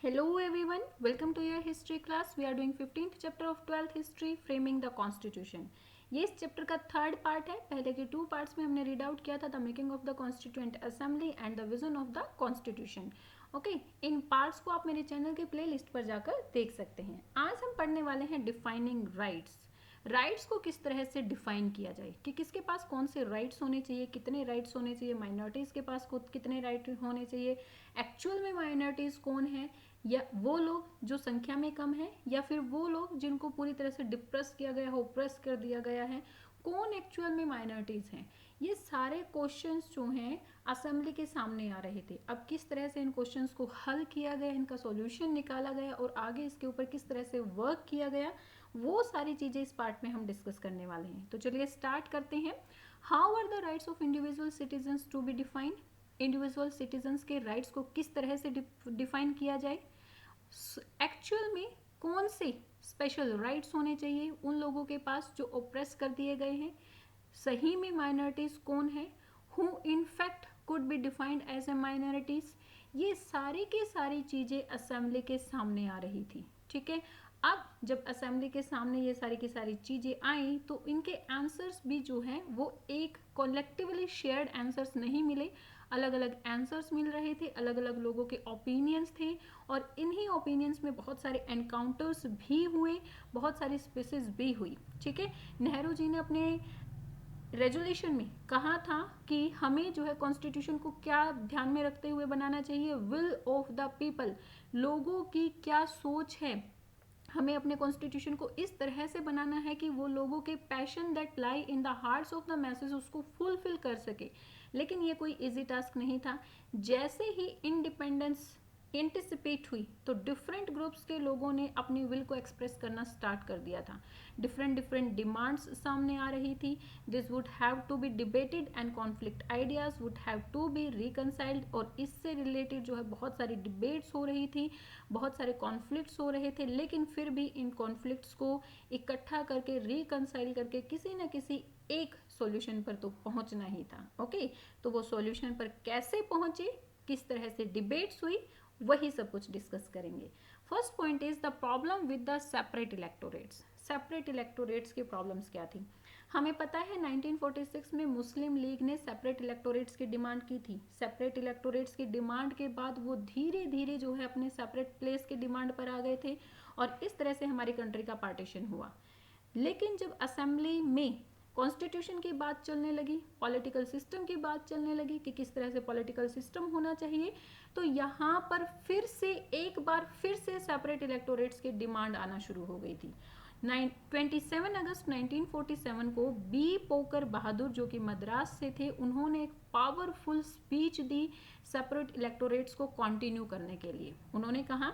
Hello everyone, welcome to your history class. We are doing 15th chapter of 12th history, framing the constitution. ये इस chapter का third part है. पहले के two parts में हमने रीड आउट किया था the making of the constituent assembly and the vision of the constitution. Okay, in parts को आप मेरे चैनल के प्ले लिस्ट पर जाकर देख सकते हैं. आज हम पढ़ने वाले हैं डिफाइनिंग राइट्स. राइट्स को किस तरह से डिफाइन किया जाए कि किसके पास कौन से राइट्स होने चाहिए, कितने राइट्स होने चाहिए, माइनॉरिटीज़ के पास कितने राइट होने चाहिए, एक्चुअल में माइनॉरिटीज़ कौन है, या वो लोग जो संख्या में कम है, या फिर वो लोग जिनको पूरी तरह से डिप्रेस किया गया है, ओप्रेस कर दिया गया है, कौन एक्चुअल में माइनॉरिटीज़ हैं. ये सारे क्वेश्चंस जो हैं असेंबली के सामने आ रहे थे. अब किस तरह से इन क्वेश्चंस को हल किया गया, इनका सॉल्यूशन निकाला गया और आगे इसके ऊपर किस तरह से वर्क किया गया, वो सारी चीज़ें इस पार्ट में हम डिस्कस करने वाले हैं. तो चलिए स्टार्ट करते हैं. How are the rights of individual citizens to be defined. Individual citizens के राइट्स को किस तरह से डिफाइन किया जाए. एक्चुअल में कौन से स्पेशल राइट्स होने चाहिए उन लोगों के पास जो ओप्रेस कर दिए गए हैं. सही में माइनॉरिटीज कौन है, who in fact could be defined as a minorities. ये सारी की सारी चीज़ें असेंबली के सामने आ रही थी. ठीक है, अब जब असेंबली के सामने ये सारी की सारी चीज़ें आई तो इनके आंसर्स भी जो हैं वो एक कलेक्टिवली शेयर्ड आंसर्स नहीं मिले. अलग अलग आंसर्स मिल रहे थे, अलग अलग लोगों के ओपिनियंस थे और इन्हीं ओपिनियंस में बहुत सारे एनकाउंटर्स भी हुए, बहुत सारी स्पीसीज भी हुई. ठीक है, नेहरू जी ने अपने रेजोल्यूशन में कहा था कि हमें जो है कॉन्स्टिट्यूशन को क्या ध्यान में रखते हुए बनाना चाहिए, विल ऑफ द पीपल, लोगों की क्या सोच है. हमें अपने कॉन्स्टिट्यूशन को इस तरह से बनाना है कि वो लोगों के passion that lie in the hearts of the message उसको फुलफिल कर सके. लेकिन ये कोई इजी टास्क नहीं था. जैसे ही इंडिपेंडेंस एंटिसिपेट हुई तो डिफरेंट ग्रुप्स के लोगों ने अपनी विल को एक्सप्रेस करना स्टार्ट कर दिया था. डिफरेंट डिफरेंट डिमांड्स सामने आ रही थी. This would have to be debated and conflict ideas would have to be reconciled. और इससे रिलेटेड जो है बहुत सारी डिबेट्स हो रही थी, बहुत सारे कॉन्फ्लिक्ट्स हो रहे थे. लेकिन फिर भी इन कॉन्फ्लिक्ट्स को इकट्ठा करके रिकनसाइल करके किसी न किसी एक सॉल्यूशन पर तो पहुंचना ही था. ओके, तो वो सॉल्यूशन पर कैसे पहुंचे, किस तरह से डिबेट्स हुई, वही सब कुछ डिस्कस करेंगे. First point is the problem with the separate electorates. Separate electorates की प्रॉब्लम्स क्या थी. हमें पता है 1946 में मुस्लिम लीग ने सेपरेट इलेक्टोरेट्स की डिमांड की थी. सेपरेट इलेक्टोरेट्स की डिमांड के बाद वो धीरे धीरे जो है अपने सेपरेट प्लेस की डिमांड पर आ गए थे और इस तरह से हमारी कंट्री का पार्टीशन हुआ. लेकिन जब असेंबली में कॉन्स्टिट्यूशन की बात चलने लगी, पॉलिटिकल सिस्टम की बात चलने लगी कि किस तरह से पॉलिटिकल सिस्टम होना चाहिए, तो यहाँ पर फिर से एक बार फिर से सेपरेट इलेक्टोरेट्स की डिमांड आना शुरू हो गई थी. 27 अगस्त 1947 को बी पोकर बहादुर जो कि मद्रास से थे, उन्होंने एक पावरफुल स्पीच दी सेपरेट इलेक्टोरेट्स को कंटिन्यू करने के लिए. उन्होंने कहा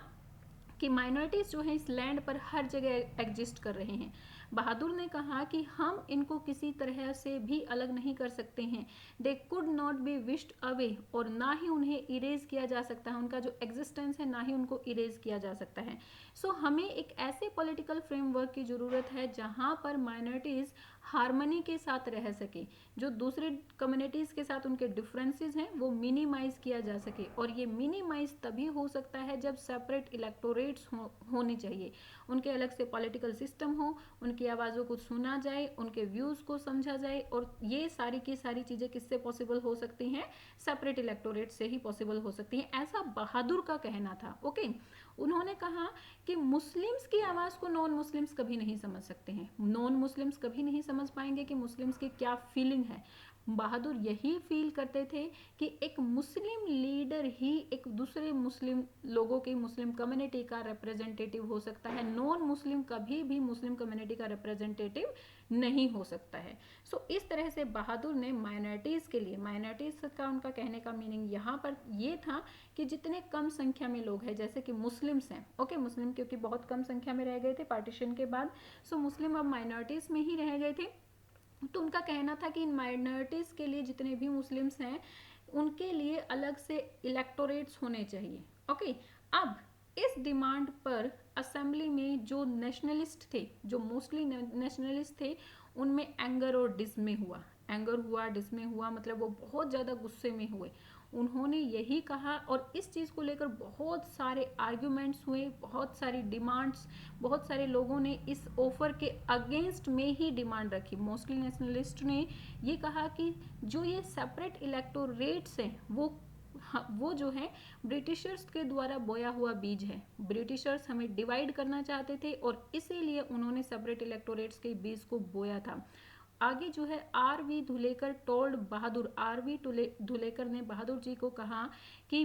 कि माइनॉरिटीज़ जो है इस लैंड पर हर जगह एग्जिस्ट कर रहे हैं. बहादुर ने कहा कि हम इनको किसी तरह से भी अलग नहीं कर सकते हैं. They could not be wished away, और ना ही उन्हें इरेज किया जा सकता है, उनका जो एग्जिस्टेंस है ना ही उनको इरेज किया जा सकता है. सो हमें एक ऐसे पॉलिटिकल फ्रेमवर्क की ज़रूरत है जहाँ पर माइनॉरिटीज़ हारमनी के साथ रह सके, जो दूसरे कम्युनिटीज़ के साथ उनके डिफरेंसेस हैं वो मिनिमाइज किया जा सके. और ये मिनिमाइज तभी हो सकता है जब सेपरेट इलेक्टोरेट्स होने चाहिए, उनके अलग से पॉलिटिकल सिस्टम हो, उनकी आवाज़ों को सुना जाए, उनके व्यूज़ को समझा जाए. और ये सारी की सारी चीज़ें किससे पॉसिबल हो सकती हैं, सेपरेट इलेक्टोरेट से ही पॉसिबल हो सकती हैं, ऐसा बहादुर का कहना था. ओके, उन्होंने कहा कि मुस्लिम्स की आवाज़ को नॉन मुस्लिम्स कभी नहीं समझ सकते हैं, नॉन मुस्लिम्स कभी नहीं समझ पाएंगे कि मुस्लिम्स की क्या फीलिंग है. बहादुर यही फील करते थे कि एक मुस्लिम लीडर ही एक दूसरे मुस्लिम लोगों की, मुस्लिम कम्युनिटी का रिप्रेजेंटेटिव हो सकता है. नॉन मुस्लिम कभी भी मुस्लिम कम्युनिटी का रिप्रेजेंटेटिव नहीं हो सकता है. सो इस तरह से बहादुर ने माइनॉरिटीज़ के लिए, माइनॉरिटीज़ का उनका कहने का मीनिंग यहाँ पर ये था कि जितने कम संख्या में लोग हैं, जैसे कि मुस्लिम्स हैं. ओके, मुस्लिम क्योंकि बहुत कम संख्या में रह गए थे पार्टीशन के बाद, सो मुस्लिम अब माइनॉरिटीज़ में ही रह गए थे. तो उनका कहना था कि इन माइनॉरिटीज़ के लिए, जितने भी मुस्लिम्स हैं उनके लिए अलग से इलेक्टोरेट्स होने चाहिए. ओके, अब इस डिमांड पर असेंबली में जो नेशनलिस्ट थे, जो मोस्टली नेशनलिस्ट थे, उनमें एंगर और डिसमे हुआ. एंगर हुआ, डिसमे हुआ, मतलब वो बहुत ज़्यादा गुस्से में हुए. उन्होंने यही कहा और इस चीज़ को लेकर बहुत सारे आर्ग्यूमेंट्स हुए, बहुत सारी डिमांड्स, बहुत सारे लोगों ने इस ऑफर के अगेंस्ट में ही डिमांड रखी। मोस्टली नेशनलिस्ट ने ये कहा कि जो ये सेपरेट इलेक्टोरेट्स हैं वो जो है ब्रिटिशर्स के द्वारा बोया हुआ बीज है। ब्रिटिशर्स हमें डिवाइड करना चाहते थे और इसीलिए उन्होंने सेपरेट इलेक्टोरेट्स के बीज को बोया था। आगे जो है आर.वी. धुलेकर टोल्ड बहादुर, आर.वी. धुलेकर ने बहादुर जी को कहा कि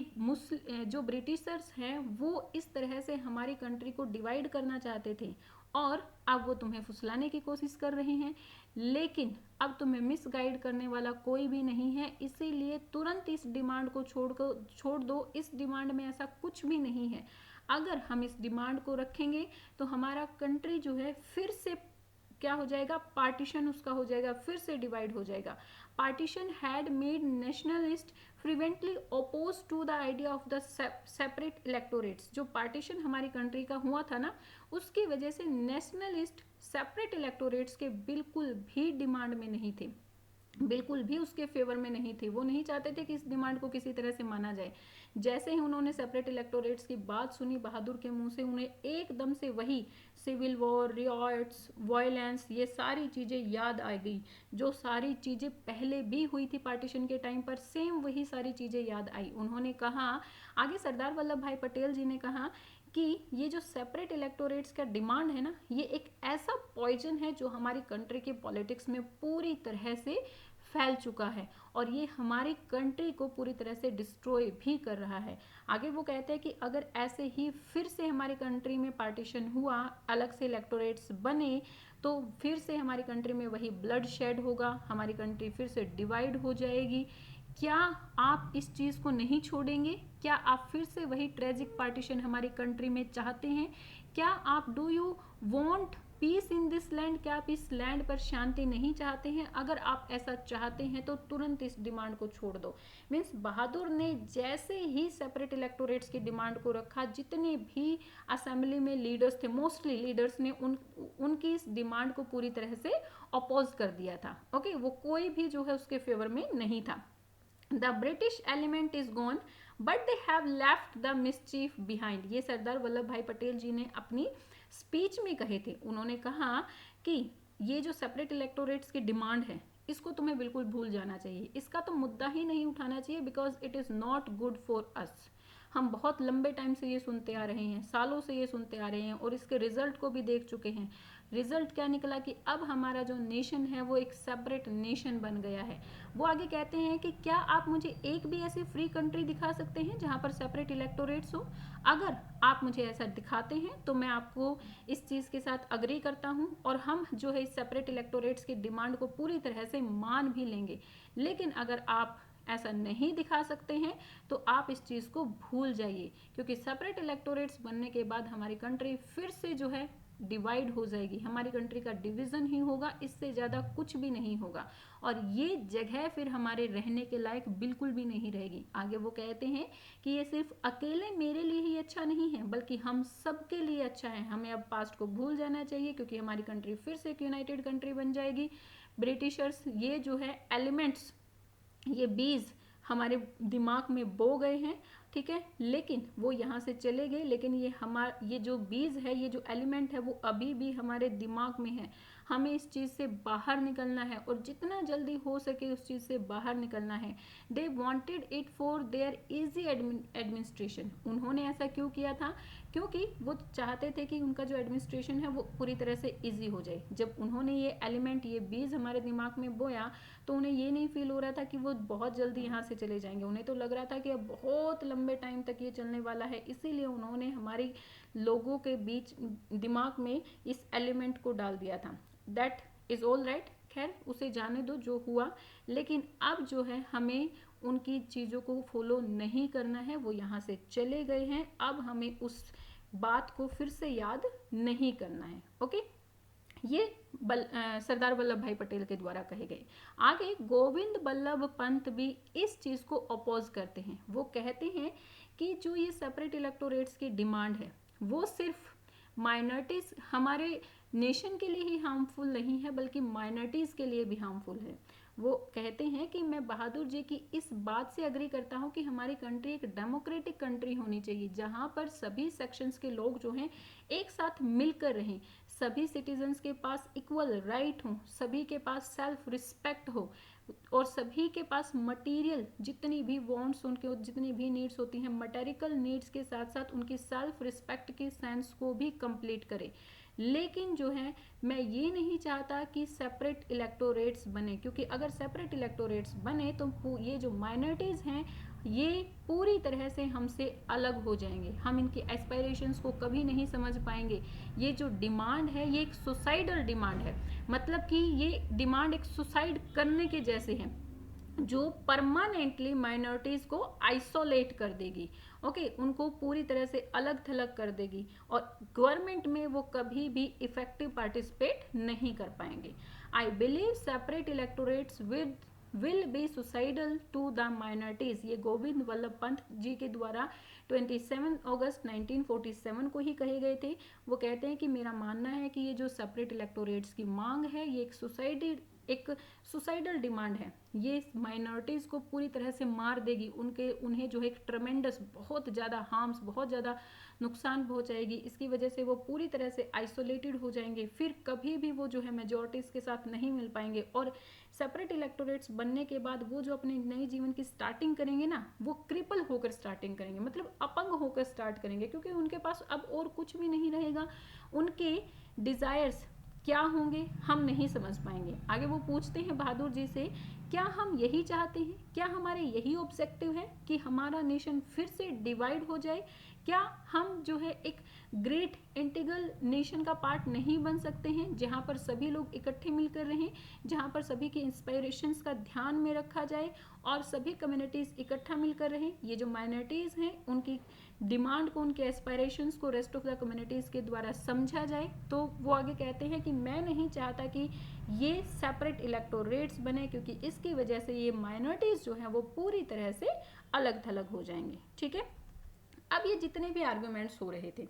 जो ब्रिटिशर्स हैं वो इस तरह से हमारी कंट्री को डिवाइड करना चाहते थे और अब वो तुम्हें फुसलाने की कोशिश कर रहे हैं, लेकिन अब तुम्हें मिसगाइड करने वाला कोई भी नहीं है, इसीलिए तुरंत इस डिमांड को छोड़ दो। इस डिमांड में ऐसा कुछ भी नहीं है। अगर हम इस डिमांड को रखेंगे तो हमारा कंट्री जो है फिर से क्या हो जाएगा, पार्टीशन उसका हो जाएगा, फिर से डिवाइड हो जाएगा। Partition had made nationalist fervently oppose to the idea of the separate electorates. जो पार्टीशन हमारी कंट्री का हुआ था ना, उसकी वजह से नेशनलिस्ट सेपरेट इलेक्टोरेट्स के बिल्कुल भी डिमांड में नहीं थे, बिल्कुल भी उसके फेवर में नहीं थे। वो नहीं चाहते थे कि इस डिमांड को किसी तरह से माना जाए। जैसे ही उन्होंने सेपरेट इलेक्टोरेट्स की बात सुनी बहादुर के मुंह से, उन्हें एकदम से वही सिविल वॉर, रियॉट्स, वायलेंस, ये सारी चीज़ें याद आ गई। जो सारी चीज़ें पहले भी हुई थी पार्टीशन के टाइम पर, सेम वही सारी चीज़ें याद आई। उन्होंने कहा, आगे सरदार वल्लभ भाई पटेल जी ने कहा कि ये जो सेपरेट इलेक्टोरेट्स का डिमांड है ना, ये एक ऐसा पॉइजन है जो हमारी कंट्री के पॉलिटिक्स में पूरी तरह से फैल चुका है और ये हमारी कंट्री को पूरी तरह से डिस्ट्रॉय भी कर रहा है। आगे वो कहते हैं कि अगर ऐसे ही फिर से हमारी कंट्री में पार्टीशन हुआ, अलग से इलेक्टोरेट्स बने, तो फिर से हमारी कंट्री में वही ब्लड शेड होगा, हमारी कंट्री फिर से डिवाइड हो जाएगी। क्या आप इस चीज़ को नहीं छोड़ेंगे? क्या आप फिर से वही ट्रेजिक पार्टीशन हमारी कंट्री में चाहते हैं? क्या आप do you want piece in this land? क्या आप इस लैंड पर शांति नहीं चाहते हैं? अगर आप ऐसा चाहते हैं तो तुरंत इस डिमांड को छोड़ दो। मीन्स बहादुर ने जैसे ही सेपरेट इलेक्टोरेट्स की डिमांड को रखा, जितने भी असेंबली में लीडर्स थे, मोस्टली लीडर्स ने उनकी इस डिमांड को पूरी तरह से अपोज कर दिया था। ओके, वो कोई भी जो है उसके फेवर में नहीं था। The British element is gone, but they have left the mischief behind. ये सरदार वल्लभ भाई पटेल जी ने अपनी स्पीच में कहे थे। उन्होंने कहा कि ये जो सेपरेट इलेक्टोरेट्स की डिमांड है, इसको तुम्हें बिल्कुल भूल जाना चाहिए, इसका तो मुद्दा ही नहीं उठाना चाहिए, because it is not good for us. हम बहुत लंबे टाइम से ये सुनते आ रहे हैं, सालों से ये सुनते आ रहे हैं और इसके रिजल्ट को भी देख चुके हैं। रिजल्ट क्या निकला कि अब हमारा जो नेशन है वो एक सेपरेट नेशन बन गया है। वो आगे कहते हैं कि क्या आप मुझे एक भी ऐसी फ्री कंट्री दिखा सकते हैं जहां पर सेपरेट इलेक्टोरेट्स हो? अगर आप मुझे ऐसा दिखाते हैं तो मैं आपको इस चीज़ के साथ अग्री करता हूं और हम जो है इस सेपरेट इलेक्टोरेट्स की डिमांड को पूरी तरह से मान भी लेंगे। लेकिन अगर आप ऐसा नहीं दिखा सकते हैं तो आप इस चीज़ को भूल जाइए, क्योंकि सेपरेट इलेक्टोरेट्स बनने के बाद हमारी कंट्री फिर से जो है डिवाइड हो जाएगी। हमारी कंट्री का डिवीज़न ही होगा, इससे ज़्यादा कुछ भी नहीं होगा और ये जगह फिर हमारे रहने के लायक बिल्कुल भी नहीं रहेगी। आगे वो कहते हैं कि ये सिर्फ अकेले मेरे लिए ही अच्छा नहीं है, बल्कि हम सब के लिए अच्छा है। हमें अब पास्ट को भूल जाना चाहिए, क्योंकि हमारी कंट्री फिर से एक यूनाइटेड कंट्री बन जाएगी। ब्रिटिशर्स ये जो है एलिमेंट्स, ये बीज हमारे दिमाग में बो गए हैं, ठीक है, लेकिन वो यहाँ से चले गए, लेकिन ये जो बीज है, ये जो एलिमेंट है, वो अभी भी हमारे दिमाग में है। हमें इस चीज़ से बाहर निकलना है और जितना जल्दी हो सके उस चीज़ से बाहर निकलना है। They wanted it for their easy administration. उन्होंने ऐसा क्यों किया था? क्योंकि वो चाहते थे कि उनका जो एडमिनिस्ट्रेशन है वो पूरी तरह से ईजी हो जाए। जब उन्होंने ये एलिमेंट, ये बीज हमारे दिमाग में बोया, तो उन्हें ये नहीं फील हो रहा था कि वो बहुत जल्दी यहाँ से चले जाएंगे। उन्हें तो लग रहा था कि अब बहुत लंबे टाइम तक ये चलने वाला है, इसीलिए उन्होंने हमारी लोगों के बीच दिमाग में इस एलिमेंट को डाल दिया था। दैट इज़ ऑल राइट, खैर उसे जाने दो जो हुआ, लेकिन अब जो है हमें उनकी चीज़ों को फॉलो नहीं करना है। वो यहाँ से चले गए हैं, अब हमें उस बात को फिर से याद नहीं करना है। ओके, ये सरदार वल्लभ भाई पटेल के द्वारा कहे गए। आगे गोविंद बल्लभ पंत भी इस चीज़ को अपोज करते हैं। वो कहते हैं कि जो ये सेपरेट इलेक्टोरेट्स की डिमांड है वो सिर्फ माइनॉरिटीज़, हमारे नेशन के लिए ही हार्मफुल नहीं है, बल्कि माइनॉरिटीज़ के लिए भी हार्मफुल है। वो कहते हैं कि मैं बहादुर जी की इस बात से अग्री करता हूँ कि हमारी कंट्री एक डेमोक्रेटिक कंट्री होनी चाहिए, जहाँ पर सभी सेक्शंस के लोग जो हैं एक साथ मिलकर रहें, सभी सिटीजन्स के पास इक्वल राइट हो, सभी के पास सेल्फ रिस्पेक्ट हो, और सभी के पास मटेरियल जितनी भी वांट्स, उनके जितनी भी नीड्स होती हैं, मटेरियल नीड्स के साथ साथ उनकी सेल्फ रिस्पेक्ट के सेंस को भी कंप्लीट करे। लेकिन जो है मैं ये नहीं चाहता कि सेपरेट इलेक्टोरेट्स बने, क्योंकि अगर सेपरेट इलेक्टोरेट्स बने तो ये जो माइनॉरिटीज़ हैं ये पूरी तरह से हमसे अलग हो जाएंगे, हम इनकी एस्पायरेशंस को कभी नहीं समझ पाएंगे। ये जो डिमांड है ये एक सुसाइडल डिमांड है, मतलब कि ये डिमांड एक सुसाइड करने के जैसे है, जो परमानेंटली माइनॉरिटीज़ को आइसोलेट कर देगी। ओके, उनको पूरी तरह से अलग थलग कर देगी और गवर्नमेंट में वो कभी भी इफेक्टिव पार्टिसिपेट नहीं कर पाएंगे। I believe separate electorates will be suicidal to the minorities. ये गोविंद वल्लभ पंत जी के द्वारा 27 अगस्त 1947 को ही कहे गए थे। वो कहते हैं कि मेरा मानना है कि ये जो सेपरेट इलेक्टोरेट्स की मांग है ये एक सुसाइडल डिमांड है, ये माइनॉरिटीज़ को पूरी तरह से मार देगी, उन्हें जो है एक ट्रमेंडस बहुत ज़्यादा हार्म्स, बहुत ज़्यादा नुकसान पहुंचाएगी। इसकी वजह से वो पूरी तरह से आइसोलेटेड हो जाएंगे, फिर कभी भी वो जो है मेजॉरिटीज़ के साथ नहीं मिल पाएंगे, और सेपरेट इलेक्टोरेट्स बनने के बाद वो जो अपने नए जीवन की स्टार्टिंग करेंगे ना, वो क्रिपल होकर स्टार्टिंग करेंगे, मतलब अपंग होकर स्टार्ट करेंगे, क्योंकि उनके पास अब और कुछ भी नहीं रहेगा। उनके डिज़ायर्स क्या होंगे हम नहीं समझ पाएंगे। आगे वो पूछते हैं बहादुर जी से, क्या हम यही चाहते हैं, क्या हमारे यही ऑब्जेक्टिव है कि हमारा नेशन फिर से डिवाइड हो जाए? क्या हम जो है एक ग्रेट इंटीग्रल नेशन का पार्ट नहीं बन सकते हैं, जहाँ पर सभी लोग इकट्ठे मिलकर रहें, जहाँ पर सभी की इंस्पायरेशंस का ध्यान में रखा जाए और सभी कम्युनिटीज़ इकट्ठा मिलकर रहें? ये जो माइनॉरिटीज़ हैं उनकी डिमांड को, उनके एस्पायरेशंस को रेस्ट ऑफ द कम्युनिटीज़ के द्वारा समझा जाए। तो वो आगे कहते हैं कि मैं नहीं चाहता कि ये सेपरेट इलेक्टोरेट्स बने, क्योंकि इसकी वजह से ये माइनॉरिटीज़ जो हैं वो पूरी तरह से अलग थलग हो जाएंगे। ठीक है, अब ये जितने भी आर्गुमेंट्स हो रहे थे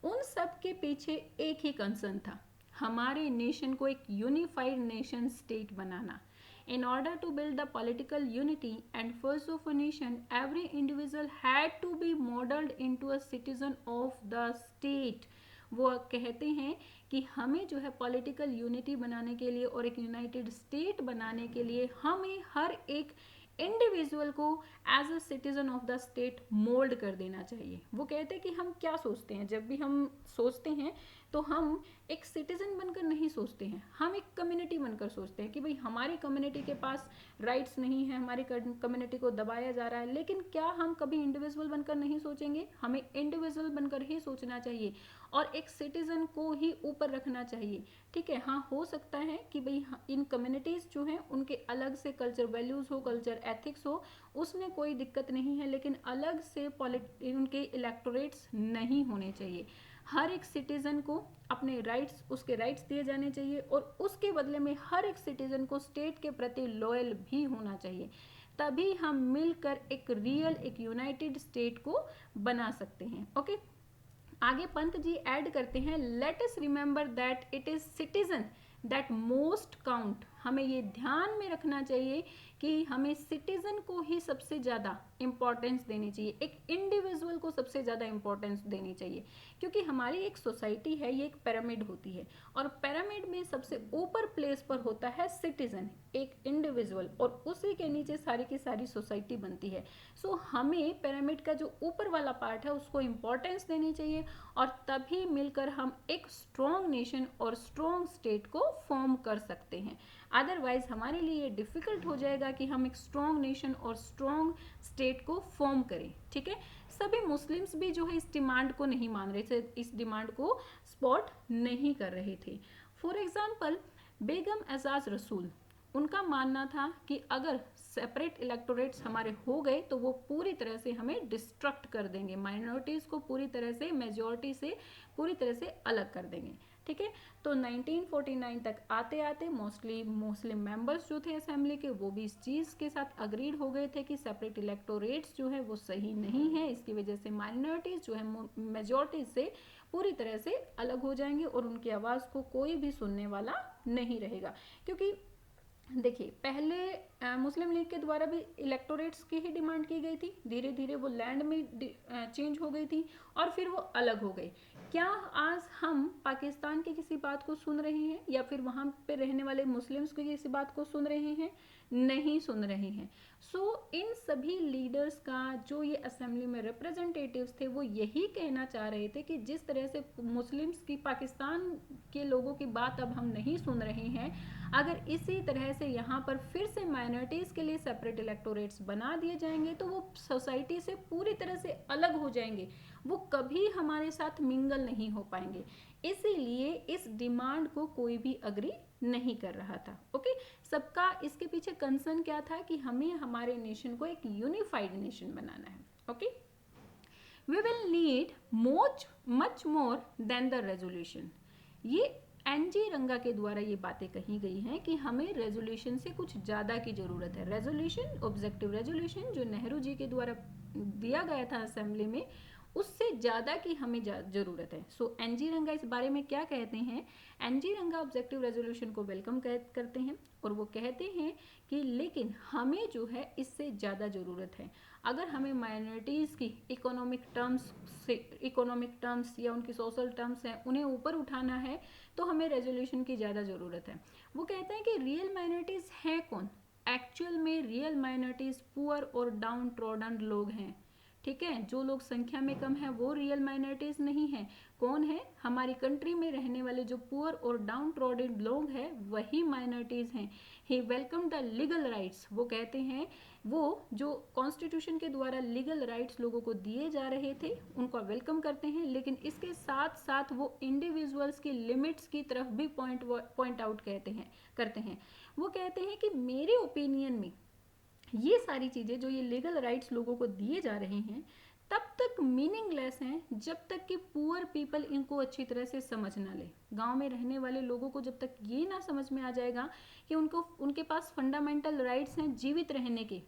उन सब के पीछे एक ही कंसर्न था, हमारे नेशन को एक unified nation state banana. In order to build the political unity and force of a nation, every individual had to be modeled into a citizen of the state. वो कहते हैं कि हमें जो है पॉलिटिकल यूनिटी बनाने के लिए और एक यूनाइटेड स्टेट बनाने के लिए हमें हर एक इंडिविजुअल को as a citizen of the state mould कर देना चाहिए। वो कहते हैं कि हम क्या सोचते हैं, जब भी हम सोचते हैं तो हम एक सिटीजन बनकर नहीं सोचते हैं, हम एक कम्युनिटी बनकर सोचते हैं कि भाई हमारी कम्युनिटी के पास राइट्स नहीं है, हमारी कम्युनिटी को दबाया जा रहा है। लेकिन क्या हम कभी इंडिविजुअल बनकर नहीं सोचेंगे? हमें इंडिविजुअल बनकर ही सोचना चाहिए और एक सिटीजन को ही ऊपर रखना चाहिए। ठीक है, हाँ हो सकता है कि भाई इन कम्युनिटीज़ जो हैं उनके अलग से कल्चर वैल्यूज़ हो, कल्चर एथिक्स हो, उसमें कोई दिक्कत नहीं है, लेकिन अलग से उनके इलेक्टोरेट्स नहीं होने चाहिए। हर एक सिटीजन को अपने राइट्स, उसके राइट्स दिए जाने चाहिए और उसके बदले में हर एक सिटीजन को स्टेट के प्रति लॉयल भी होना चाहिए। तभी हम मिलकर एक रियल, एक यूनाइटेड स्टेट को बना सकते हैं। ओके, आगे पंत जी ऐड करते हैं, let us remember that it is citizen that most count. हमें ये ध्यान में रखना चाहिए कि हमें सिटीजन को ही सबसे ज़्यादा इम्पोर्टेंस देनी चाहिए, एक इंडिविजुअल को सबसे ज़्यादा इम्पोर्टेंस देनी चाहिए, क्योंकि हमारी एक सोसाइटी है, ये एक पिरामिड होती है और पिरामिड में सबसे ऊपर प्लेस पर होता है सिटीजन, एक इंडिविजुअल, और उसी के नीचे सारी की सारी सोसाइटी बनती है। सो हमें पिरामिड का जो ऊपर वाला पार्ट है उसको इम्पोर्टेंस देनी चाहिए और तभी मिलकर हम एक स्ट्रॉन्ग नेशन और स्ट्रॉन्ग स्टेट को फॉर्म कर सकते हैं। अदरवाइज हमारे लिए डिफिकल्ट हो जाएगा कि हम एक स्ट्रॉन्ग नेशन और स्ट्रॉन्ग स्टेट को फॉर्म करें। ठीक है, सभी मुस्लिम्स भी जो है इस डिमांड को नहीं मान रहे थे, इस डिमांड को सपोर्ट नहीं कर रहे थे। फॉर एग्जाम्पल बेगम एजाज रसूल, उनका मानना था कि अगर सेपरेट इलेक्टोरेट्स हमारे हो गए तो वो पूरी तरह से हमें डिस्ट्रक्ट कर देंगे, माइनॉरिटीज़ को पूरी तरह से मेजॉरिटी से पूरी तरह से अलग कर देंगे। ठीक है, तो 1949 तक आते आते मोस्टली मुस्लिम मेंबर्स जो थे असेंबली के वो भी इस चीज़ के साथ अग्रीड हो गए थे कि सेपरेट इलेक्टोरेट्स जो है वो सही नहीं है, इसकी वजह से माइनॉरिटीज़ जो है मेजॉरिटी से पूरी तरह से अलग हो जाएंगे और उनकी आवाज़ को कोई भी सुनने वाला नहीं रहेगा। क्योंकि देखिए, पहले मुस्लिम लीग के द्वारा भी इलेक्टोरेट्स की ही डिमांड की गई थी, धीरे धीरे वो लैंड में चेंज हो गई थी और फिर वो अलग हो गई। क्या आज हम पाकिस्तान की किसी बात को सुन रहे हैं या फिर वहाँ पे रहने वाले मुस्लिम्स की किसी बात को सुन रहे हैं? नहीं सुन रहे हैं। इन सभी लीडर्स का जो ये असेंबली में रिप्रेजेंटेटिव्स थे वो यही कहना चाह रहे थे कि जिस तरह से मुस्लिम्स की, पाकिस्तान के लोगों की बात अब हम नहीं सुन रहे हैं, अगर इसी तरह से यहाँ पर फिर से माइनॉरिटीज़ के लिए सेपरेट इलेक्टोरेट्स बना दिए जाएंगे तो वो सोसाइटी से पूरी तरह से अलग हो जाएंगे, वो कभी हमारे साथ मिंगल नहीं हो पाएंगे। इसीलिए इस डिमांड को कोई भी अग्री नहीं कर रहा था। ओके, सबका इसके पीछे कंसर्न क्या था कि हमें हमारे नेशन को एक यूनिफाइड नेशन बनाना है। Okay, we will need much more than the resolution. ये एनजी रंगा के द्वारा ये बातें कही गई हैं कि हमें रेजोल्यूशन से कुछ ज़्यादा की ज़रूरत है। रेजोल्यूशन, ऑब्जेक्टिव रेजोल्यूशन जो नेहरू जी के द्वारा दिया गया था असेंबली में, उससे ज़्यादा की हमें ज़रूरत है। एनजी रंगा इस बारे में क्या कहते हैं? एनजी रंगा ऑब्जेक्टिव रेजोल्यूशन को वेलकम करते हैं और वो कहते हैं कि लेकिन हमें जो है इससे ज़्यादा ज़रूरत है। अगर हमें माइनॉरिटीज़ की इकोनॉमिक टर्म्स या उनकी सोशल टर्म्स हैं उन्हें ऊपर उठाना है तो हमें रेजोल्यूशन की ज़्यादा ज़रूरत है। वो कहते हैं कि रियल माइनॉरिटीज़ हैं कौन? एक्चुअल में रियल माइनॉरिटीज़ पुअर और डाउन ट्रॉडन लोग हैं। ठीक है, जो लोग संख्या में कम हैं वो रियल माइनॉरिटीज़ नहीं हैं। कौन है? हमारी कंट्री में रहने वाले जो पुअर और डाउन ट्रॉडेड लोग हैं वही माइनॉरिटीज़ हैं। ही वेलकम द लीगल राइट्स। वो कहते हैं वो जो कॉन्स्टिट्यूशन के द्वारा लीगल राइट्स लोगों को दिए जा रहे थे उनको वेलकम करते हैं, लेकिन इसके साथ साथ वो इंडिविजुअल्स की लिमिट्स की तरफ भी पॉइंट आउट करते हैं। वो कहते हैं कि मेरे ओपिनियन में ये सारी चीज़ें जो ये लीगल राइट्स लोगों को दिए जा रहे हैं तब तक मीनिंगलेस हैं जब तक कि पुअर पीपल इनको अच्छी तरह से समझ ना ले। गांव में रहने वाले लोगों को जब तक ये ना समझ में आ जाएगा कि उनके पास फंडामेंटल राइट्स हैं जीवित रहने के,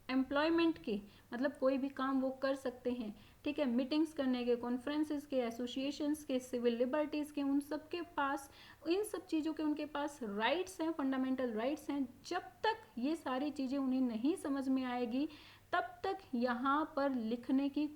एम्प्लॉयमेंट के, मतलब कोई भी काम वो कर सकते हैं, ठीक है, मीटिंग्स करने के, कॉन्फ्रेंसेस के, एसोसिएशंस के, सिविल लिबर्टीज़ के, उन सब के पास, इन सब चीज़ों के उनके पास राइट्स हैं, फंडामेंटल राइट्स हैं। जब तक ये सारी चीज़ें उन्हें नहीं समझ में आएगी तब तक यहाँ पर लिखने की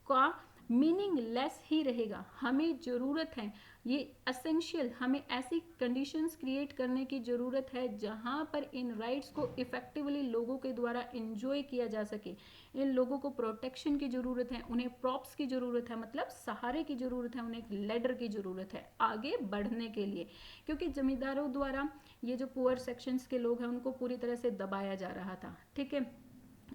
का मीनिंग लेस ही रहेगा। हमें ज़रूरत है, ये असेंशियल, हमें ऐसी कंडीशंस क्रिएट करने की ज़रूरत है जहाँ पर इन राइट्स को इफ़ेक्टिवली लोगों के द्वारा एंजॉय किया जा सके। इन लोगों को प्रोटेक्शन की ज़रूरत है, उन्हें प्रॉप्स की ज़रूरत है, मतलब सहारे की ज़रूरत है, उन्हें एक लेडर की ज़रूरत है आगे बढ़ने के लिए। क्योंकि जमींदारों द्वारा ये जो पुअर सेक्शंस के लोग हैं उनको पूरी तरह से दबाया जा रहा था। ठीक है,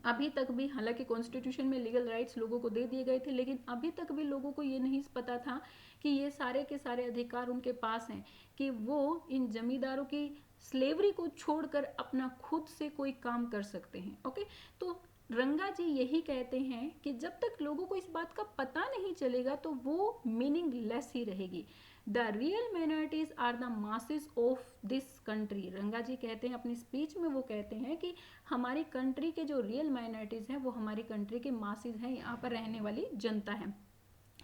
अभी तक भी, हालांकि कॉन्स्टिट्यूशन में लीगल राइट्स लोगों को दे दिए गए थे, लेकिन अभी तक भी लोगों को ये नहीं पता था कि ये सारे के सारे अधिकार उनके पास हैं, कि वो इन जमींदारों की स्लेवरी को छोड़कर अपना खुद से कोई काम कर सकते हैं। ओके, तो रंगा जी यही कहते हैं कि जब तक लोगों को इस बात का पता नहीं चलेगा तो वो मीनिंगलेस ही रहेगी। The real minorities are the masses of this country. Ranga ji कहते हैं अपनी स्पीच में, वो कहते हैं कि हमारी कंट्री के जो रियल माइनॉरिटीज़ हैं वो हमारी कंट्री के मासेस हैं, यहाँ पर रहने वाली जनता है।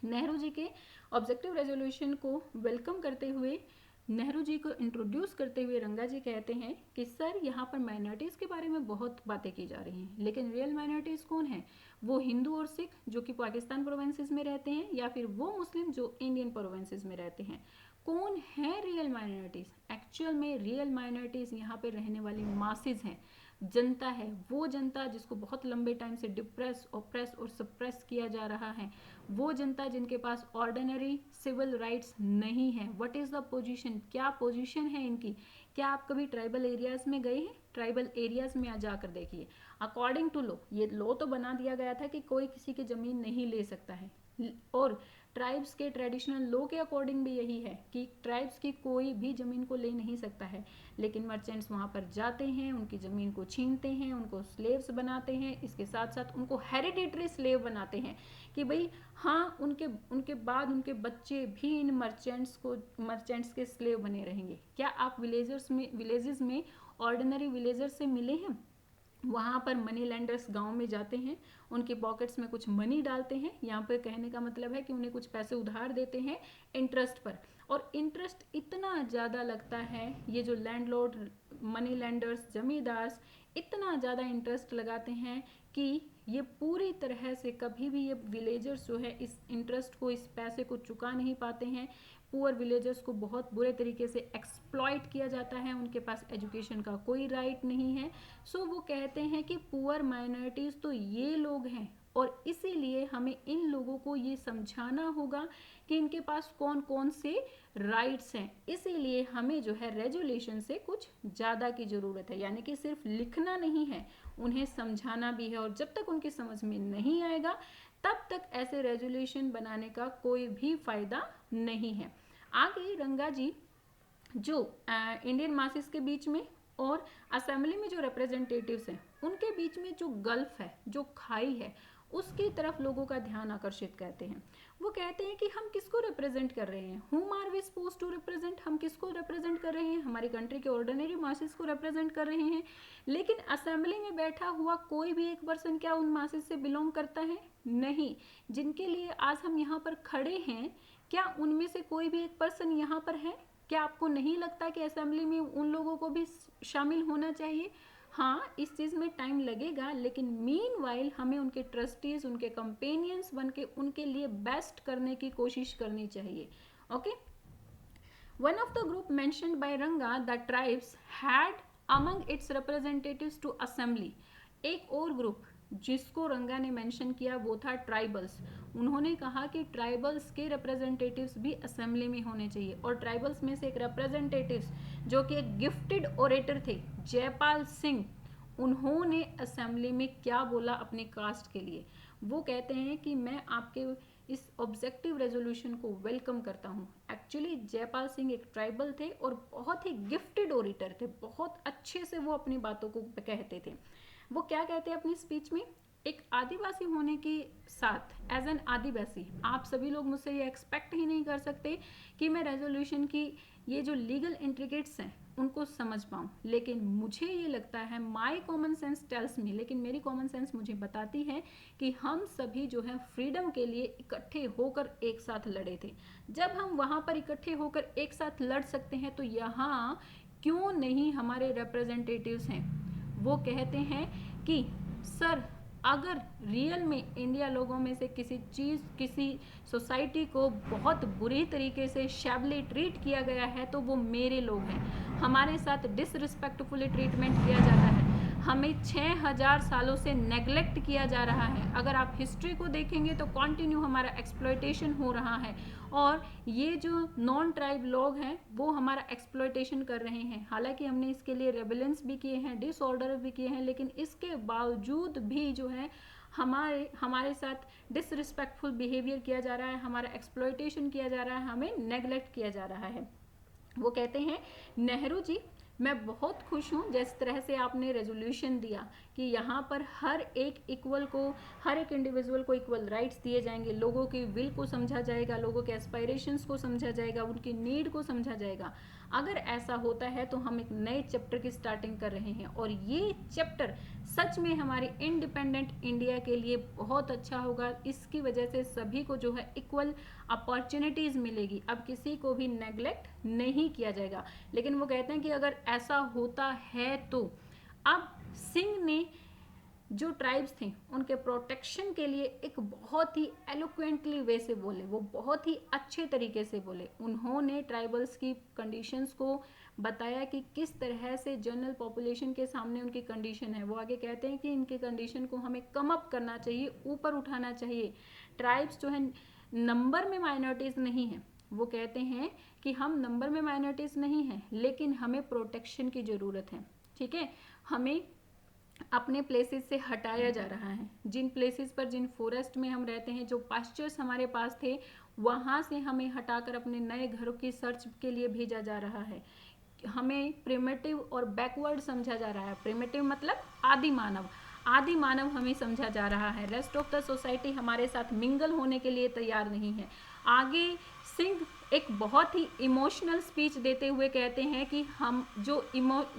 नेहरू जी के ऑब्जेक्टिव रेजोल्यूशन को वेलकम करते हुए, नेहरू जी को इंट्रोड्यूस करते हुए रंगा जी कहते हैं कि सर यहाँ पर माइनॉरिटीज़ के बारे में बहुत बातें की जा रही हैं, लेकिन रियल माइनॉरिटीज़ कौन है? वो हिंदू और सिख जो कि पाकिस्तान प्रोविंसेस में रहते हैं, या फिर वो मुस्लिम जो इंडियन प्रोविंसेस में रहते हैं। कौन है रियल माइनॉरिटीज़? एक्चुअल में रियल माइनॉरिटीज़ यहाँ पे रहने वाली मासेज हैं, जनता है। वो जनता जिसको बहुत लंबे टाइम से डिप्रेस, ओप्रेस और सप्रेस किया जा रहा है, वो जनता जिनके पास ऑर्डिनरी सिविल राइट्स नहीं है। What is the position? क्या पोजीशन है इनकी? क्या आप कभी ट्राइबल एरियाज़ में गए हैं? ट्राइबल एरियाज़ में जाकर देखिए। अकॉर्डिंग टू लॉ, ये लॉ तो बना दिया गया था कि कोई किसी की ज़मीन नहीं ले सकता है, और ट्राइब्स के ट्रेडिशनल लॉ के अकॉर्डिंग भी यही है कि ट्राइब्स की कोई भी ज़मीन को ले नहीं सकता है। लेकिन मर्चेंट्स वहाँ पर जाते हैं, उनकी ज़मीन को छीनते हैं, उनको स्लेव्स बनाते हैं, इसके साथ साथ उनको हेरिडिटरी स्लेव बनाते हैं कि भाई हाँ, उनके बाद उनके बच्चे भी इन मर्चेंट्स के स्लेव बने रहेंगे। क्या आप विलेजेस में ऑर्डिनरी विलेजर्स से मिले हैं? वहाँ पर मनी लेंडर्स गांव में जाते हैं, उनकी पॉकेट्स में कुछ मनी डालते हैं। यहाँ पर कहने का मतलब है कि उन्हें कुछ पैसे उधार देते हैं इंटरेस्ट पर, और इंटरेस्ट इतना ज़्यादा लगता है, ये जो लैंडलॉर्ड, मनी लेंडर्स, जमींदार इतना ज़्यादा इंटरेस्ट लगाते हैं कि ये पूरी तरह से कभी भी ये विलेजर्स जो है इस इंटरेस्ट को, इस पैसे को चुका नहीं पाते हैं। पुअर विलेजर्स को बहुत बुरे तरीके से एक्सप्लॉइट किया जाता है, उनके पास एजुकेशन का कोई राइट नहीं है। सो वो कहते हैं कि पुअर माइनॉरिटीज़ तो ये लोग हैं, और इसीलिए हमें इन लोगों को ये समझाना होगा कि इनके पास कौन कौन से राइट्स हैं। इसीलिए हमें जो है रेजुलेशन से कुछ ज़्यादा की ज़रूरत है, यानी कि सिर्फ लिखना नहीं है, उन्हें समझाना भी है। और जब तक उनकी समझ में नहीं आएगा तब तक ऐसे रेजुलेशन बनाने का कोई भी फायदा नहीं है। आगे रंगा जी जो इंडियन मासेस के बीच में और असेंबली में जो रिप्रेजेंटेटिव्स हैं उनके बीच में जो गल्फ है, जो खाई है, उसकी तरफ लोगों का ध्यान आकर्षित करते हैं। वो कहते हैं कि हम किसको रिप्रेजेंट कर रहे हैं, whom are we suppose to represent, हम किसको रिप्रेजेंट कर रहे हैं, हमारी कंट्री के ऑर्डिनरी मासेस को रिप्रेजेंट कर रहे हैं। लेकिन असेंबली में बैठा हुआ कोई भी एक पर्सन क्या उन मासेस से बिलोंग करता है? नहीं। जिनके लिए आज हम यहाँ पर खड़े हैं, क्या उनमें से कोई भी एक पर्सन यहाँ पर है? क्या आपको नहीं लगता कि असेंबली में उन लोगों को भी शामिल होना चाहिए? हाँ, इस चीज़ में टाइम लगेगा, लेकिन मीनवाइल हमें उनके ट्रस्टीज, उनके कंपेनियंस बन के उनके लिए बेस्ट करने की कोशिश करनी चाहिए। Okay, one of the group mentioned by Ranga, the tribes had among its representatives to assembly. एक और ग्रुप जिसको रंगा ने मेंशन किया वो था ट्राइबल्स। उन्होंने कहा कि ट्राइबल्स के रिप्रेजेंटेटिव्स भी असेंबली में होने चाहिए, और ट्राइबल्स में से एक रिप्रेजेंटेटिव्स जो कि एक गिफ्टेड ओरेटर थे, जयपाल सिंह, उन्होंने असेंबली में क्या बोला अपनी कास्ट के लिए? वो कहते हैं कि मैं आपके इस ऑब्जेक्टिव रेजोल्यूशन को वेलकम करता हूँ। एक्चुअली जयपाल सिंह एक ट्राइबल थे और बहुत ही गिफ्टेड ओरेटर थे, बहुत अच्छे से वो अपनी बातों को कहते थे। वो क्या कहते हैं अपनी स्पीच में? एक आदिवासी होने के साथ, एज एन आदिवासी, आप सभी लोग मुझसे ये एक्सपेक्ट ही नहीं कर सकते कि मैं रेजोल्यूशन की ये जो लीगल इंट्रिकेट्स हैं उनको समझ पाऊँ, लेकिन मुझे ये लगता है, माई कॉमन सेंस टेल्स मी, लेकिन मेरी कॉमन सेंस मुझे बताती है कि हम सभी जो है फ्रीडम के लिए इकट्ठे होकर एक साथ लड़े थे। जब हम वहाँ पर इकट्ठे होकर एक साथ लड़ सकते हैं तो यहाँ क्यों नहीं हमारे रिप्रेजेंटेटिव्स हैं? वो कहते हैं कि सर, अगर रियल में इंडिया लोगों में से किसी सोसाइटी को बहुत बुरी तरीके से शैबली ट्रीट किया गया है तो वो मेरे लोग हैं। हमारे साथ डिसरिस्पेक्टफुली ट्रीटमेंट किया जाता है, हमें 6000 सालों से नेग्लेक्ट किया जा रहा है। अगर आप हिस्ट्री को देखेंगे तो कंटिन्यू हमारा एक्सप्लॉयटेशन हो रहा है, और ये जो नॉन ट्राइब लोग हैं वो हमारा एक्सप्लॉयटेशन कर रहे हैं। हालांकि हमने इसके लिए रेबेलेंस भी किए हैं, डिसऑर्डर भी किए हैं, लेकिन इसके बावजूद भी जो है हमारे साथ डिसरिस्पेक्टफुल बिहेवियर किया जा रहा है, हमारा एक्सप्लॉयटेशन किया जा रहा है, हमें नेग्लेक्ट किया जा रहा है। वो कहते हैं, नेहरू जी, मैं बहुत खुश हूँ जिस तरह से आपने रेजोल्यूशन दिया कि यहाँ पर हर एक इंडिविजुअल को इक्वल राइट्स दिए जाएंगे, लोगों की विल को समझा जाएगा, लोगों के एस्पायरेशंस को समझा जाएगा, उनकी नीड को समझा जाएगा। अगर ऐसा होता है तो हम एक नए चैप्टर की स्टार्टिंग कर रहे हैं, और ये चैप्टर सच में हमारे इंडिपेंडेंट इंडिया के लिए बहुत अच्छा होगा। इसकी वजह से सभी को जो है इक्वल अपॉर्चुनिटीज़ मिलेगी, अब किसी को भी नेग्लेक्ट नहीं किया जाएगा। लेकिन वो कहते हैं कि अगर ऐसा होता है तो अब सिंह ने जो ट्राइब्स थे उनके प्रोटेक्शन के लिए एक बहुत ही एलोक्वेंटली वे से बोले, वो बहुत ही अच्छे तरीके से बोले। उन्होंने ट्राइबल्स की कंडीशंस को बताया कि किस तरह से जनरल पॉपुलेशन के सामने उनकी कंडीशन है। वो आगे कहते हैं कि इनके कंडीशन को हमें कम अप करना चाहिए, ऊपर उठाना चाहिए। ट्राइब्स जो है नंबर में माइनॉरिटीज़ नहीं है, वो कहते हैं कि हम नंबर में माइनॉरिटीज़ नहीं हैं, लेकिन हमें प्रोटेक्शन की ज़रूरत है। ठीक है, हमें अपने प्लेसेस से हटाया जा रहा है। जिन प्लेसेस पर, जिन फॉरेस्ट में हम रहते हैं, जो पास्चर्स हमारे पास थे, वहाँ से हमें हटाकर अपने नए घरों की सर्च के लिए भेजा जा रहा है। हमें प्रिमिटिव और बैकवर्ड समझा जा रहा है। प्रिमिटिव मतलब आदि मानव हमें समझा जा रहा है। रेस्ट ऑफ द सोसाइटी हमारे साथ मिंगल होने के लिए तैयार नहीं है। आगे सिंह एक बहुत ही इमोशनल स्पीच देते हुए कहते हैं कि हम जो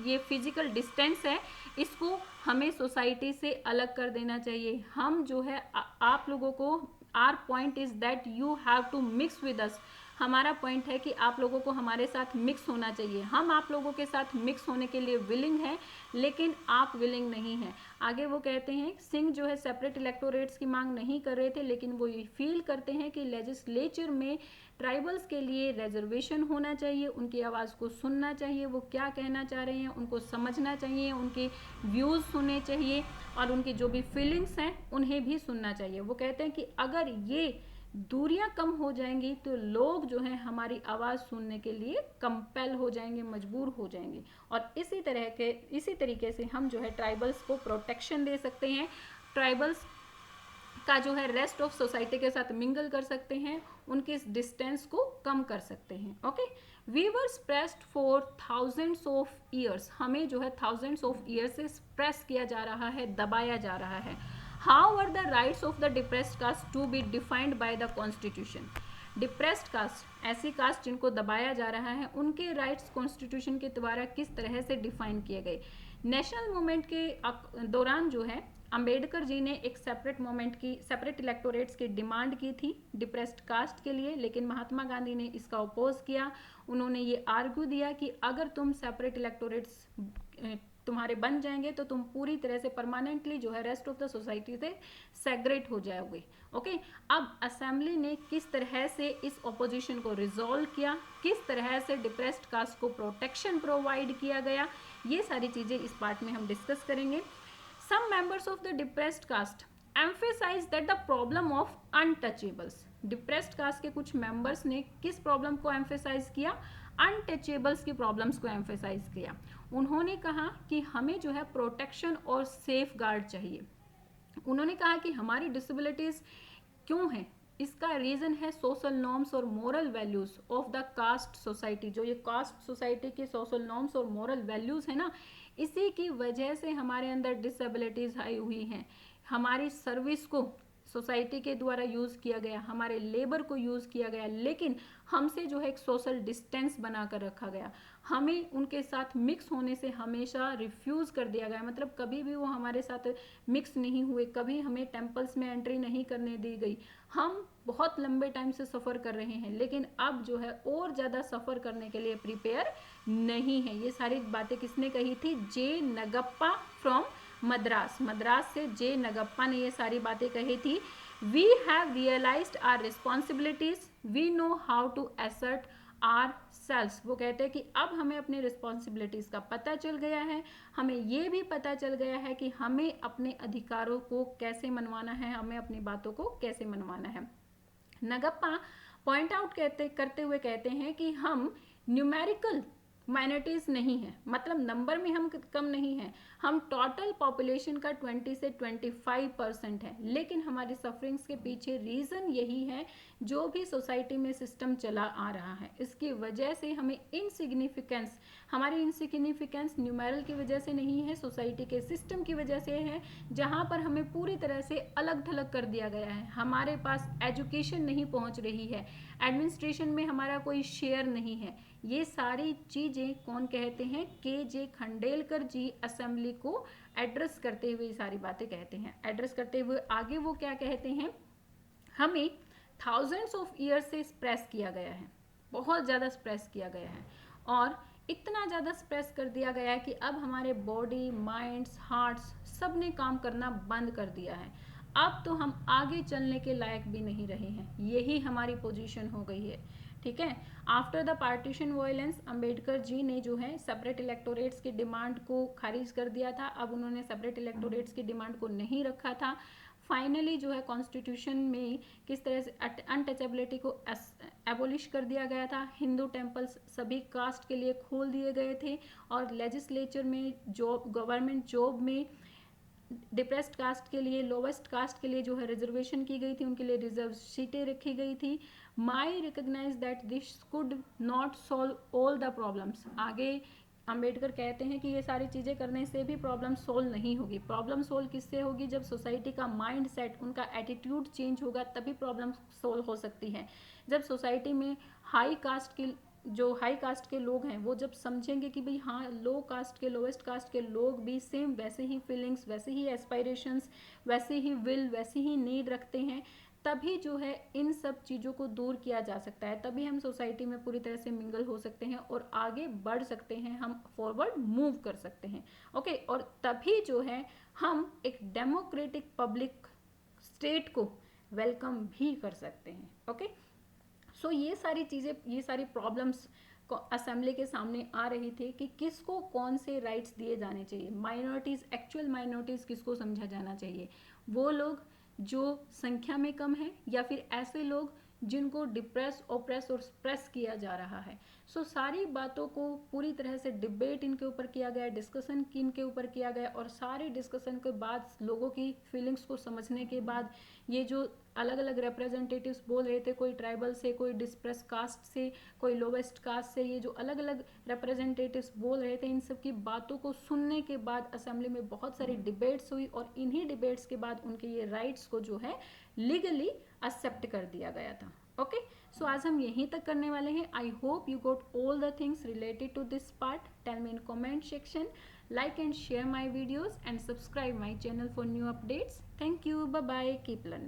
ये फिजिकल डिस्टेंस है इसको हमें सोसाइटी से अलग कर देना चाहिए। हम जो है आप लोगों को, our point is that you have to mix with us. हमारा पॉइंट है कि आप लोगों को हमारे साथ मिक्स होना चाहिए। हम आप लोगों के साथ मिक्स होने के लिए विलिंग हैं, लेकिन आप विलिंग नहीं हैं। आगे वो कहते हैं सिंह जो है सेपरेट इलेक्टोरेट्स की मांग नहीं कर रहे थे, लेकिन वो ये फील करते हैं कि लेजिस्लेचर में ट्राइबल्स के लिए रिजर्वेशन होना चाहिए, उनकी आवाज़ को सुनना चाहिए, वो क्या कहना चाह रहे हैं उनको समझना चाहिए, उनके व्यूज़ सुनने चाहिए और उनकी जो भी फीलिंग्स हैं उन्हें भी सुनना चाहिए। वो कहते हैं कि अगर ये दूरियां कम हो जाएंगी तो लोग जो हैं हमारी आवाज़ सुनने के लिए कंपेल हो जाएंगे, मजबूर हो जाएंगे, और इसी तरीके से हम जो है ट्राइबल्स को प्रोटेक्शन दे सकते हैं, ट्राइबल्स का जो है रेस्ट ऑफ सोसाइटी के साथ मिंगल कर सकते हैं, उनके इस डिस्टेंस को कम कर सकते हैं। Okay, we were suppressed for thousands of years, हमें जो है थाउजेंड्स ऑफ ईयर से स्प्रेस किया जा रहा है, दबाया जा रहा है। How are the rights of the depressed caste to be defined by the constitution. Depressed caste, ऐसी कास्ट जिनको दबाया जा रहा है, उनके राइट्स कॉन्स्टिट्यूशन के द्वारा किस तरह से डिफाइन किए गए। नेशनल मूवमेंट के दौरान जो है अंबेडकर जी ने एक सेपरेट इलेक्टोरेट्स की डिमांड की थी डिप्रेस्ड कास्ट के लिए, लेकिन महात्मा गांधी ने इसका अपोज किया। उन्होंने ये आर्ग्यू दिया कि अगर तुम सेपरेट इलेक्टोरेट्स तुम्हारे बन जाएंगे तो तुम पूरी तरह से परमानेंटली जो है रेस्ट ऑफ द सोसाइटी से सेग्रेट हो जाओगे। ओके, अब असेंबली ने किस तरह से इस ऑपोजिशन को रिजॉल्व किया, किस तरह से डिप्रेस्ड कास्ट को प्रोटेक्शन प्रोवाइड किया गया, ये सारी चीजें इस पार्ट में हम डिस्कस करेंगे। Some members of the depressed caste emphasize that the problem of untouchables. Depressed caste के कुछ मेंबर्स ने किस प्रॉब्लम को एम्फेसाइज किया, अनटचेबल्स की प्रॉब्लम्स को एम्फेसाइज किया। उन्होंने कहा कि हमें जो है प्रोटेक्शन और सेफ गार्ड चाहिए। उन्होंने कहा कि हमारी डिसेबिलिटीज क्यों है, इसका रीजन है सोशल नॉर्म्स और moral values of the caste society. जो ये कास्ट सोसाइटी के सोशल नॉर्म्स और मोरल वैल्यूज है ना, इसी की वजह से हमारे अंदर डिसेबिलिटीज आई हुई हैं। हमारी सर्विस को सोसाइटी के द्वारा यूज़ किया गया, हमारे लेबर को यूज़ किया गया, लेकिन हमसे जो है एक सोशल डिस्टेंस बनाकर रखा गया। हमें उनके साथ मिक्स होने से हमेशा रिफ्यूज़ कर दिया गया, मतलब कभी भी वो हमारे साथ मिक्स नहीं हुए, कभी हमें टेम्पल्स में एंट्री नहीं करने दी गई। हम बहुत लंबे टाइम से सफ़र कर रहे हैं, लेकिन अब जो है और ज़्यादा सफ़र करने के लिए प्रिपेयर नहीं है। ये सारी बातें किसने कही थी, जे नगप्पा फ्रॉम मद्रास से जे नगप्पा ने ये सारी बातें कही थी। We have realised our responsibilities, we know how to assert ourselves. वो कहते हैं कि अब हमें अपनी रिस्पॉन्सिबिलिटीज का पता चल गया है, हमें ये भी पता चल गया है कि हमें अपने अधिकारों को कैसे मनवाना है, हमें अपनी बातों को कैसे मनवाना है। नगप्पा पॉइंट आउट करते हुए कहते हैं कि हम न्यूमेरिकल माइनॉरिटीज नहीं है, मतलब नंबर में हम कम नहीं हैं, हम टोटल पॉपुलेशन का 20 से 25% है, लेकिन हमारी सफरिंग्स के पीछे रीज़न यही है जो भी सोसाइटी में सिस्टम चला आ रहा है। इसकी वजह से हमें इनसिग्निफिकेंस, हमारी इनसिग्निफिकेंस न्यूमेरल की वजह से नहीं है, सोसाइटी के सिस्टम की वजह से है, जहाँ पर हमें पूरी तरह से अलग थलग कर दिया गया है। हमारे पास एजुकेशन नहीं पहुँच रही है, एडमिनिस्ट्रेशन में हमारा कोई शेयर नहीं है। ये सारी चीज़ें कौन कहते हैं, के जे खंडेलकर जी असेंबली को एड्रेस करते हुए ये सारी बातें कहते हैं। एड्रेस करते हुए आगे वो क्या कहते हैं, हमें थाउजेंड्स ऑफ ईयर से स्प्रेस किया गया है, बहुत ज़्यादा स्प्रेस किया गया है, और इतना ज़्यादा स्प्रेस कर दिया गया है कि अब हमारे बॉडी, माइंड्स, हार्ट्स सब ने काम करना बंद कर दिया है। अब तो हम आगे चलने के लायक भी नहीं रहे हैं, यही हमारी पोजीशन हो गई है। ठीक है, after the partition violence Ambedkar ji ने जो है सेपरेट इलेक्टोरेट्स की डिमांड को खारिज कर दिया था। अब उन्होंने सेपरेट इलेक्टोरेट्स की डिमांड को नहीं रखा था। फाइनली जो है कॉन्स्टिट्यूशन में किस तरह से अनटचेबिलिटी को एबोलिश कर दिया गया था। हिंदू टेम्पल्स सभी कास्ट के लिए खोल दिए गए थे, और लेजिस्लेचर में जॉब, गवर्नमेंट जॉब में डिप्रेस्ड कास्ट के लिए, लोवेस्ट कास्ट के लिए जो है रिजर्वेशन की गई थी, उनके लिए रिजर्व सीटें रखी गई थी। May recognise that this could not solve all the problems. आगे अंबेडकर कहते हैं कि ये सारी चीज़ें करने से भी प्रॉब्लम सोल्व नहीं होगी। प्रॉब्लम सोल्व किससे होगी? जब सोसाइटी का माइंड सेट, उनका एटीट्यूड चेंज होगा, तभी प्रॉब्लम सोल्व हो सकती है। जब सोसाइटी में हाई कास्ट के लोग हैं वो जब समझेंगे कि भाई हाँ, लो कास्ट के, लोवेस्ट कास्ट के लोग भी सेम वैसे ही फीलिंग्स, वैसे ही एस्पायरेशंस, वैसे ही विल, वैसे ही नीड रखते हैं, तभी जो है इन सब चीज़ों को दूर किया जा सकता है। तभी हम सोसाइटी में पूरी तरह से मिंगल हो सकते हैं और आगे बढ़ सकते हैं, हम फॉरवर्ड मूव कर सकते हैं। ओके, और तभी जो है हम एक डेमोक्रेटिक पब्लिक स्टेट को वेलकम भी कर सकते हैं। ओके, सो ये सारी चीज़ें, ये सारी प्रॉब्लम्स असेंबली के सामने आ रही थी कि किसको कौन से राइट्स दिए जाने चाहिए। माइनॉरिटीज़, एक्चुअल माइनॉरिटीज़ किसको समझा जाना चाहिए? वो लोग जो संख्या में कम है, या फिर ऐसे लोग जिनको डिप्रेस, ओप्रेस और स्प्रेस किया जा रहा है। सो सारी बातों को पूरी तरह से डिबेट इनके ऊपर किया गया, डिस्कशन इनके ऊपर किया गया, और सारे डिस्कशन के बाद, लोगों की फीलिंग्स को समझने के बाद, ये जो अलग अलग रिप्रेजेंटेटिव्स बोल रहे थे, कोई ट्राइबल से, कोई डिस्प्रेस कास्ट से, कोई लोवेस्ट कास्ट से, ये जो अलग अलग रिप्रेजेंटेटिव्स बोल रहे थे, इन सब की बातों को सुनने के बाद असेंबली में बहुत सारी डिबेट्स हुई, और इन्हीं डिबेट्स के बाद उनके ये राइट्स को जो है लीगली एक्सेप्ट कर दिया गया था। ओके, सो आज हम यहीं तक करने वाले हैं। I hope you got all the things related to this part. Tell me in comment section, like and share my videos and subscribe my channel for new updates. Thank you, bye bye, keep learning.